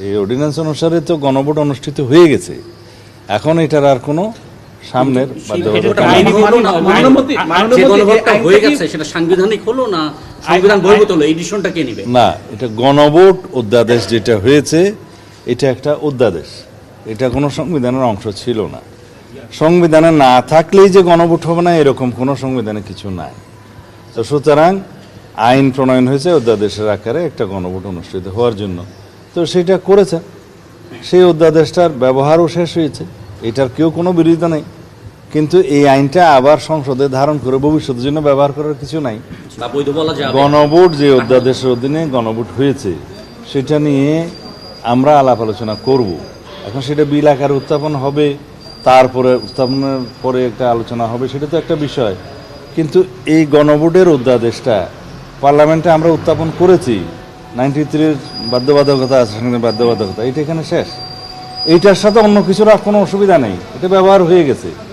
এই অর্ডিন্যান্স অনুসারে তো গণভোট অনুষ্ঠিত হয়ে গেছে, এখন এটার আর কোনো সামনের বাধ্যবাধকতা নেই। যে গণভোটটা হয়ে গেছে সেটা সাংবিধানিক হলো না সংবিধান বহির্ভূত হলো, এই ডিসিশনটা কে নেবে? না, এটা গণভোট অধ্যাদেশ যেটা হয়েছে এটা একটা অধ্যাদেশ, এটা কোনো সংবিধানের অংশ ছিল না। সংবিধানে না থাকলেই যে গণভোট হবে না এরকম কোনো সংবিধানে কিছু নাই। তো সুতরাং আইন প্রণয়ন হয়েছে অধ্যাদেশের আকারে একটা গণভোট অনুষ্ঠিত হওয়ার জন্য, তো সেটা করেছে। সেই অধ্যাদেশটার ব্যবহারও শেষ হয়েছে, এটার কেউ কোনো বিরোধিতা নেই। কিন্তু এই আইনটা আবার সংসদে ধারণ করে ভবিষ্যতের জন্য ব্যবহার করার কিছু নাই। বা বৈধ বলা যাবে? গণভোট যে অধ্যাদেশের অধীনে গণভোট হয়েছে সেটা নিয়ে আমরা আলাপ আলোচনা করব। এখন সেটা বিল আকারে উত্থাপন হবে, তারপরে উত্থাপনের পরে একটা আলোচনা হবে, সেটা তো একটা বিষয়। কিন্তু এই গণভোটের অধ্যাদেশটা পার্লামেন্টে আমরা উত্থাপন করেছি, 93-র বাধ্যবাধকতা আছে, বাধ্যবাধকতা এটা এখানে শেষ। এইটার সাথে অন্য কিছুর আর কোনো অসুবিধা নেই, এটা ব্যবহার হয়ে গেছে।